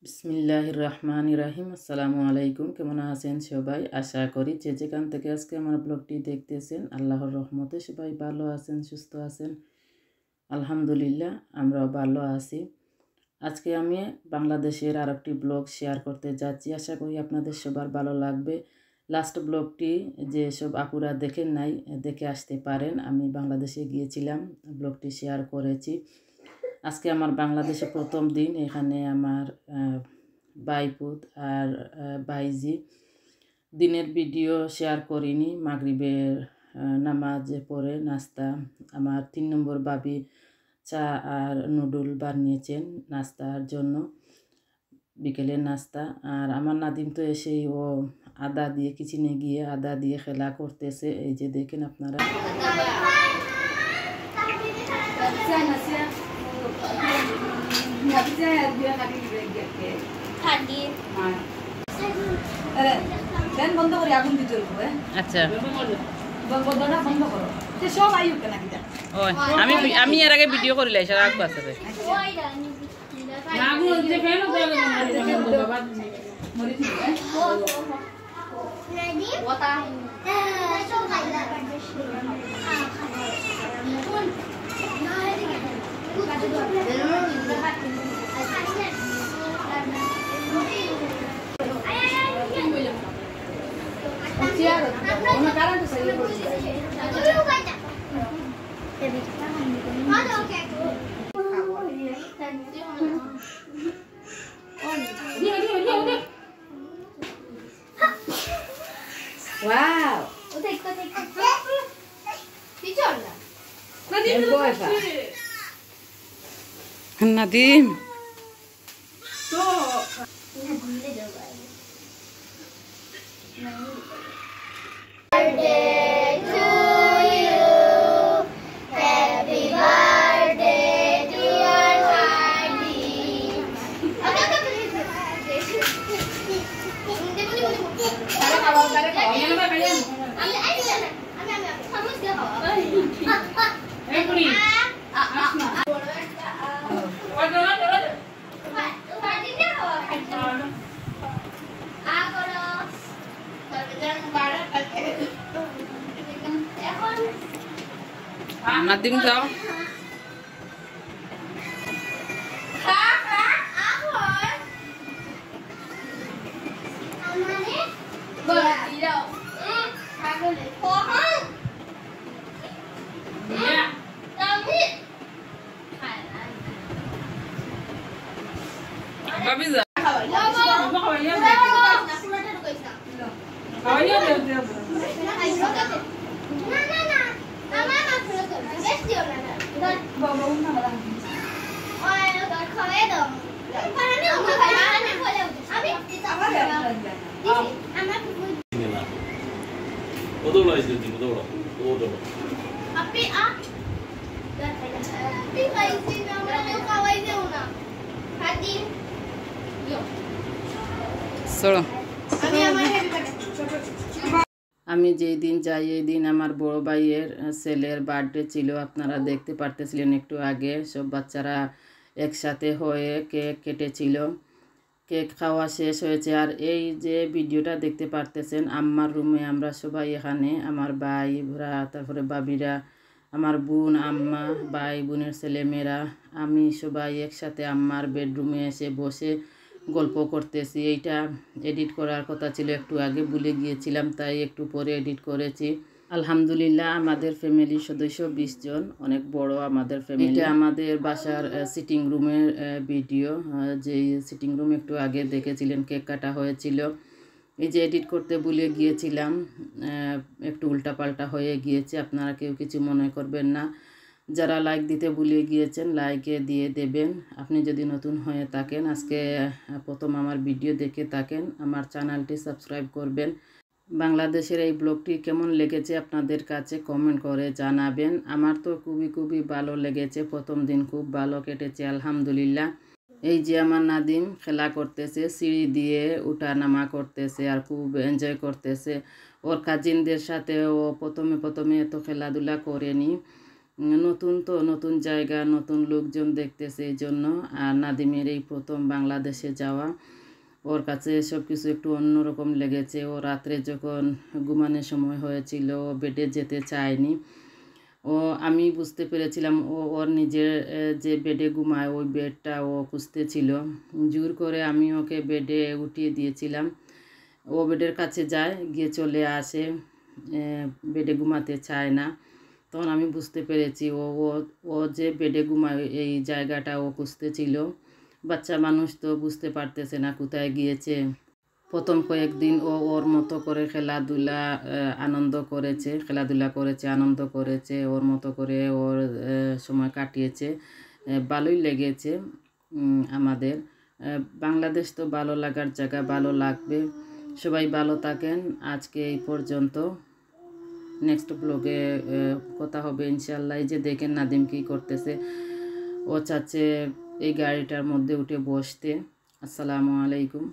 বিসমিল্লাহির রহমানির রহিম। আসসালামু আলাইকুম। কেমন আছেন সবাই? আশা করি যে যেখান থেকে আজকে আমার ব্লগটি দেখতেছেন আল্লাহর রহমতে সবাই ভালো আছেন, সুস্থ আছেন। আলহামদুলিল্লাহ, আমরাও ভালো আছি। আজকে আমি বাংলাদেশের আরেকটি ব্লগ শেয়ার করতে যাচ্ছি। আশা করি আপনাদের সবার ভালো লাগবে। লাস্ট ব্লগটি যে সব আপুরা দেখেন নাই, দেখে আসতে পারেন। আমি বাংলাদেশে গিয়েছিলাম, ব্লগটি শেয়ার করেছি। আজকে আমার বাংলাদেশে প্রথম দিন। এখানে আমার বাইপুত আর বাইজি। দিনের ভিডিও শেয়ার করিনি। মাগরিবের নামাজ পড়ে নাস্তা আমার 3 নম্বর বাবি চা আর নুডল বানিয়েছেন নাস্তার জন্য, বিকেলের নাস্তা। আর আমার নাদিম তো এসেই ও আদা দিয়ে কিচেনে গিয়ে আদা দিয়ে খেলা করতেছে। এই যে দেখেন আপনারা। আচ্ছা, আমি এর আগে ভিডিও করিলাই সারা আগ আছে রে। Wow. Nadim. Nadim sao? Babi za. আমি যেই দিন যাই এই দিন আমার বড় ভাইয়ের ছেলের বার্থডে ছিল। আপনারা দেখতে পারতেছিলেন একটু আগে সব বাচ্চারা একসাথে হয়ে কেক কেটেছিল। কেক খাওয়া শেষ হয়েছে। আর এই যে ভিডিওটা দেখতে পারতেছেন আম্মার রুমে আমরা সবাই এখানে, আমার ভাইরা, তারপরে বাবিরা, আমার বোন, আম্মা, ভাই বোনের ছেলেমেয়েরা, আমি সবাই একসাথে আম্মার বেডরুমে এসে বসে গল্প করতেছি। এইটা এডিট করার কথা ছিল, একটু আগে ভুলে গিয়েছিলাম, তাই একটু পরে এডিট করেছি। আলহামদুলিল্লাহ, আমাদের ফ্যামিলির সদস্য 20 জন, অনেক বড় আমাদের ফ্যামিলি। এটা আমাদের বাসার সিটিং রুমের ভিডিও, যেই সিটিং রুম একটু আগে দেখেছিলেন কেক কাটা হয়েছিল। এই যে এডিট করতে ভুলে গিয়েছিলাম, একটু উল্টাপাল্টা হয়ে গিয়েছে, আপনারা কেউ কিছু মনে করবেন না। যারা লাইক দিতে ভুলে গিয়েছেন লাইকে দিয়ে দেবেন। আপনি যদি নতুন হয়ে থাকেন, আজকে প্রথম আমার ভিডিও দেখে থাকেন, আমার চ্যানেলটি সাবস্ক্রাইব করবেন। বাংলাদেশের এই ব্লগটি কেমন লেগেছে আপনাদের কাছে কমেন্ট করে জানাবেন। আমার তো খুবই ভালো লেগেছে। প্রথম দিন খুব ভালো কেটেছে আলহামদুলিল্লাহ। এই যে আমার নাদিম খেলা করতেছে, সিঁড়ি দিয়ে উঠা নামা করতেছে আর খুব এনজয় করতেছে। ওর কাজিনদের সাথে ও প্রথমে এত খেলাধুলা করেনি। নতুন তো, নতুন জায়গা, নতুন লোকজন দেখতেছে, এই জন্য। আর নাদিমের এই প্রথম বাংলাদেশে যাওয়া, ওর কাছে সব কিছু একটু অন্যরকম লেগেছে। ও রাত্রে যখন ঘুমানোর সময় হয়েছিল, ও বেডে যেতে চায়নি। আমি বুঝতে পেরেছিলাম ওর নিজের যে বেডে ঘুমায় ওই বেডটা ও খুঁজতেছিল। জোর করে আমি ওকে বেডে উঠিয়ে দিয়েছিলাম। ও বেডের কাছে যায়, গিয়ে চলে আসে, বেডে ঘুমাতে চায় না। তখন আমি বুঝতে পেরেছি ও ও ও যে বেডে ঘুমায় এই জায়গাটা ও খুঁজতেছিল। বাচ্চা মানুষ তো বুঝতে পারতেছে না কোথায় গিয়েছে। প্রথম কয়েকদিন ও ওর মতো করে খেলাধুলা করেছে, আনন্দ করেছে, ওর মতো করে ওর সময় কাটিয়েছে। ভালোই লেগেছে আমাদের। বাংলাদেশ তো ভালো লাগার জায়গা, ভালো লাগবে। সবাই ভালো থাকেন। আজকে এই পর্যন্ত। নেক্সট ব্লগে কথা হবে ইনশাল্লাহ। এই যে দেখেন নাদিম কী করতেছে, ও চাচ্ছে এই গাড়িটার মধ্যে উঠে বসতে। আসসালামু আলাইকুম।